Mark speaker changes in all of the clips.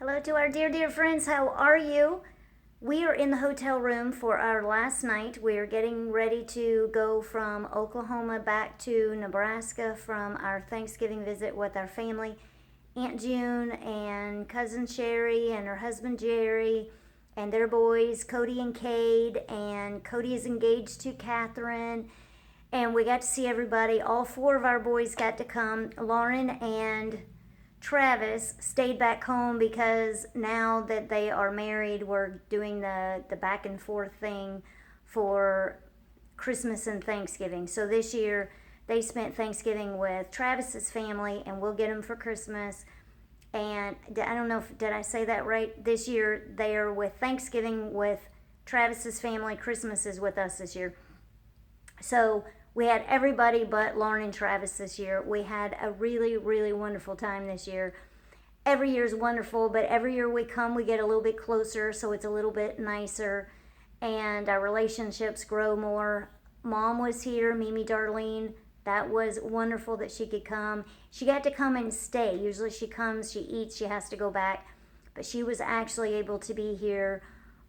Speaker 1: Hello to our dear friends. How are you? We are in the hotel room for our last night. We are getting ready to go from Oklahoma back to Nebraska from our Thanksgiving visit with our family. Aunt June and cousin Sherry and her husband Jerry and their boys, Cody and Cade. And Cody is engaged to Catherine. And we got to see everybody. All four of our boys got to come. Lauren and Travis stayed back home because now that they are married, we're doing the back and forth thing for Christmas and Thanksgiving. So this year they spent Thanksgiving with Travis's family, and we'll get them for Christmas. And I don't know if did I say that right? This year they are with Thanksgiving with Travis's family. Christmas is with us this year. So we had everybody but Lauren and Travis this year. We had a really wonderful time this year. Every year is wonderful, but every year we come, we get a little bit closer, so it's a little bit nicer, and our relationships grow more. Mom was here, Mimi Darlene. That was wonderful that she could come. She got to come and stay. Usually she comes, she eats, she has to go back, but she was actually able to be here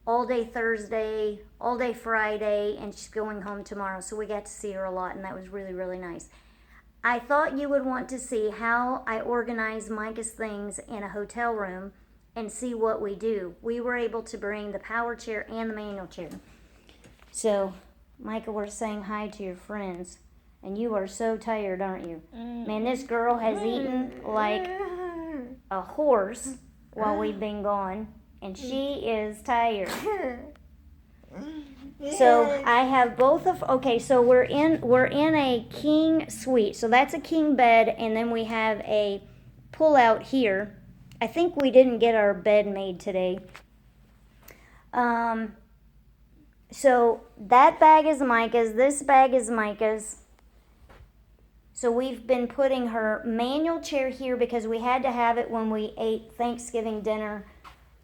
Speaker 1: all day Thursday, all day Friday, and she's going home tomorrow. So we got to see her a lot, and that was really nice. I thought you would want to see how I organize Micah's things in a hotel room and see what we do. We were able to bring the power chair and the manual chair. So, Micah, we're saying hi to your friends, and you are so tired, aren't you? Man, this girl has eaten like a horse while we've been gone. And she is tired. So I have both of so we're in a king suite. So that's a king bed, and then we have a pull out here. I think we didn't get our bed made today. So that bag is Micah's, this bag is Micah's. So we've been putting her manual chair here because we had to have it when we ate Thanksgiving dinner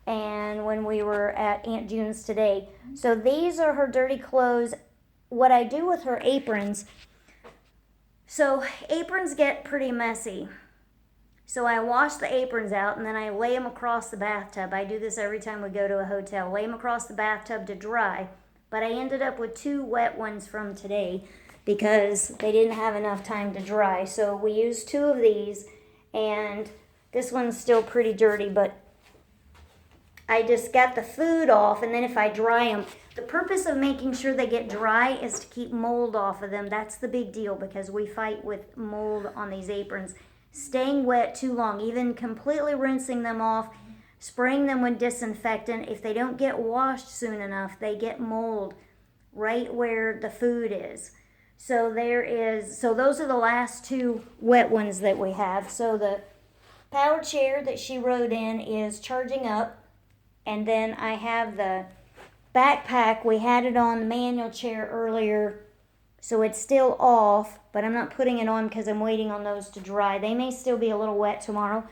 Speaker 1: and when we were at Aunt June's today. So these are her dirty clothes. What I do with her aprons, so aprons get pretty messy. So I wash the aprons out and then I lay them across the bathtub. I do this every time we go to a hotel. Lay them across the bathtub to dry. But I ended up with 2 wet ones from today because they didn't have enough time to dry. So we used 2 of these, and this one's still pretty dirty, but I just got the food off, and then if I dry them, the purpose of making sure they get dry is to keep mold off of them. That's the big deal because we fight with mold on these aprons. Staying wet too long, even completely rinsing them off, spraying them with disinfectant, if they don't get washed soon enough, they get mold right where the food is. So those are the last 2 wet ones that we have. So the power chair that she rode in is charging up. And then I have the backpack. We had it on the manual chair earlier, so it's still off, but I'm not putting it on because I'm waiting on those to dry. They may still be a little wet tomorrow.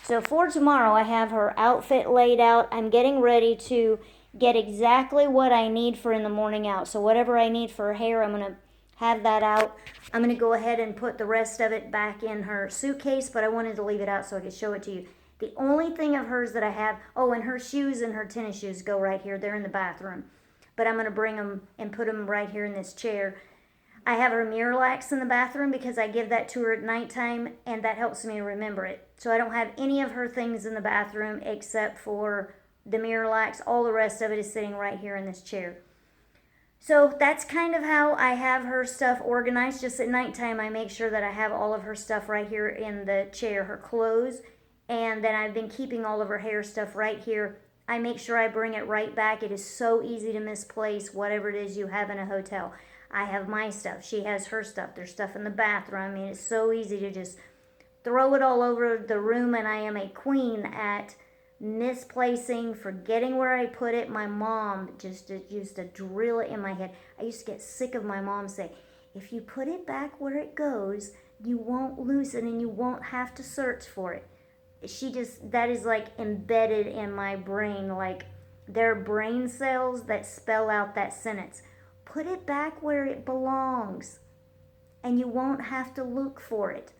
Speaker 1: So for tomorrow, I have her outfit laid out. I'm getting ready to get exactly what I need for in the morning out. So whatever I need for her hair, I'm going to have that out. I'm going to go ahead and put the rest of it back in her suitcase, but I wanted to leave it out so I could show it to you. The only thing of hers that I have, and her shoes and her tennis shoes go right here. They're in the bathroom. But I'm going to bring them and put them right here in this chair. I have her Miralax in the bathroom because I give that to her at nighttime, and that helps me remember it. So I don't have any of her things in the bathroom except for the Miralax. All the rest of it is sitting right here in this chair. So that's kind of how I have her stuff organized. Just at nighttime, I make sure that I have all of her stuff right here in the chair, her clothes. And then I've been keeping all of her hair stuff right here. I make sure I bring it right back. It is so easy to misplace whatever it is you have in a hotel. I have my stuff. She has her stuff. There's stuff in the bathroom. I mean, it's so easy to just throw it all over the room, and I am a queen at misplacing, forgetting where I put it. My mom just used to drill it in my head. I used to get sick of my mom saying, if you put it back where it goes, you won't lose it and you won't have to search for it. That is like embedded in my brain, like there are brain cells that spell out that sentence. Put it back where it belongs and you won't have to look for it.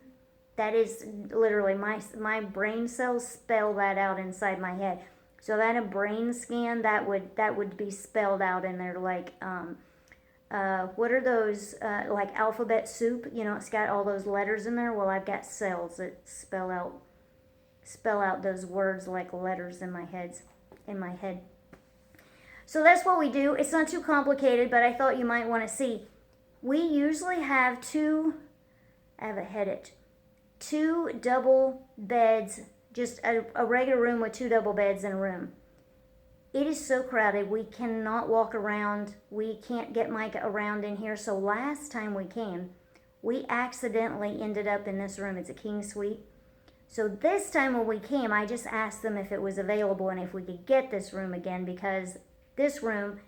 Speaker 1: That is literally my brain cells spell that out inside my head. So if I had a brain scan, that would be spelled out in there, like what are those, like alphabet soup? You know, it's got all those letters in there. Well, I've got cells that spell out those words like letters in my head. So that's what we do. It's not too complicated, but I thought you might want to see. We usually have I have a headache. 2 double beds, just a regular room with 2 double beds in a room. It is so crowded, we cannot walk around. We can't get Micah around in here. So last time we came, we accidentally ended up in this room. It's a king suite. So this time when we came, I just asked them if it was available and if we could get this room again, because this room,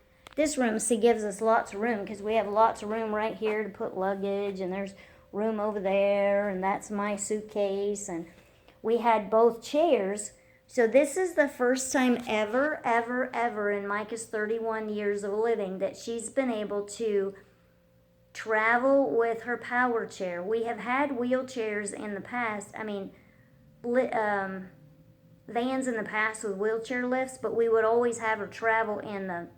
Speaker 1: see, gives us lots of room, because we have lots of room right here to put luggage, and there's room over there, and that's my suitcase, and we had both chairs. So this is the first time ever in Micah's 31 years of living that she's been able to travel with her power chair. We have had wheelchairs in the past, vans in the past with wheelchair lifts, but we would always have her travel in the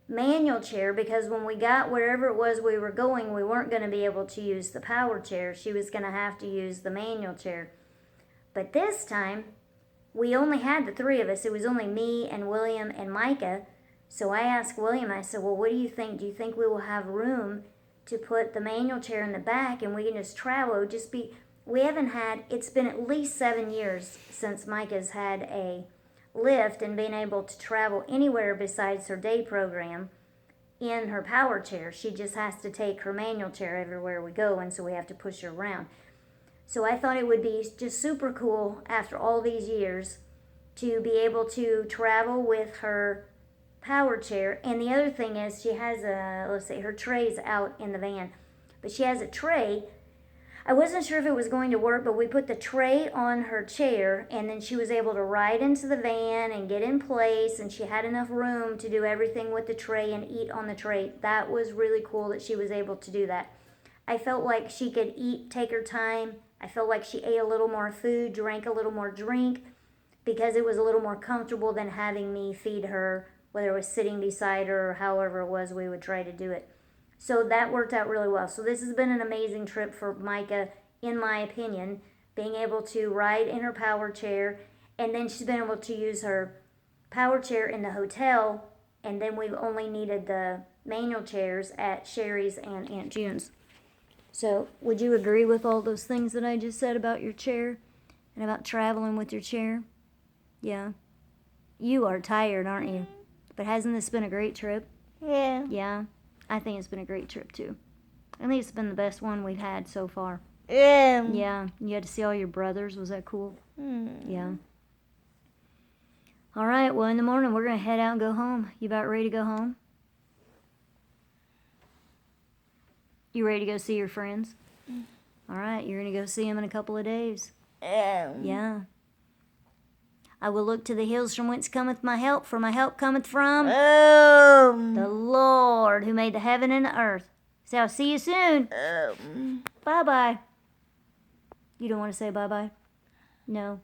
Speaker 1: manual chair, because when we got wherever it was we were going, we weren't going to be able to use the power chair. She was going to have to use the manual chair. But this time, we only had the 3 of us. It was only me and William and Micah. So I asked William, I said, well, what do you think? Do you think we will have room to put the manual chair in the back and we can just travel? It would just be, it's been at least 7 years since Micah's had a lift and being able to travel anywhere besides her day program in her power chair. She just has to take her manual chair everywhere we go, and so we have to push her around. So I thought it would be just super cool after all these years to be able to travel with her power chair. And the other thing is, she has her tray's out in the van, but she has a tray. I wasn't sure if it was going to work, but we put the tray on her chair, and then she was able to ride into the van and get in place, and she had enough room to do everything with the tray and eat on the tray. That was really cool that she was able to do that. I felt like she could eat, take her time. I felt like she ate a little more food, drank a little more drink, because it was a little more comfortable than having me feed her, whether it was sitting beside her or however it was we would try to do it. So that worked out really well. So this has been an amazing trip for Micah, in my opinion, being able to ride in her power chair, and then she's been able to use her power chair in the hotel, and then we've only needed the manual chairs at Sherry's and Aunt June's. So would you agree with all those things that I just said about your chair and about traveling with your chair? Yeah. You are tired, aren't you? But hasn't this been a great trip?
Speaker 2: Yeah.
Speaker 1: Yeah. I think it's been a great trip, too. I think it's been the best one we've had so far.
Speaker 2: Yeah.
Speaker 1: Yeah. You had to see all your brothers. Was that cool? Yeah. All right. Well, in the morning, we're going to head out and go home. You about ready to go home? You ready to go see your friends? All right. You're going to go see them in a couple of days. Yeah. I will look to the hills from whence cometh my help, for my help cometh from the Lord, who made the heaven and the earth. So I'll see you soon. Bye-bye. You don't want to say bye-bye? No.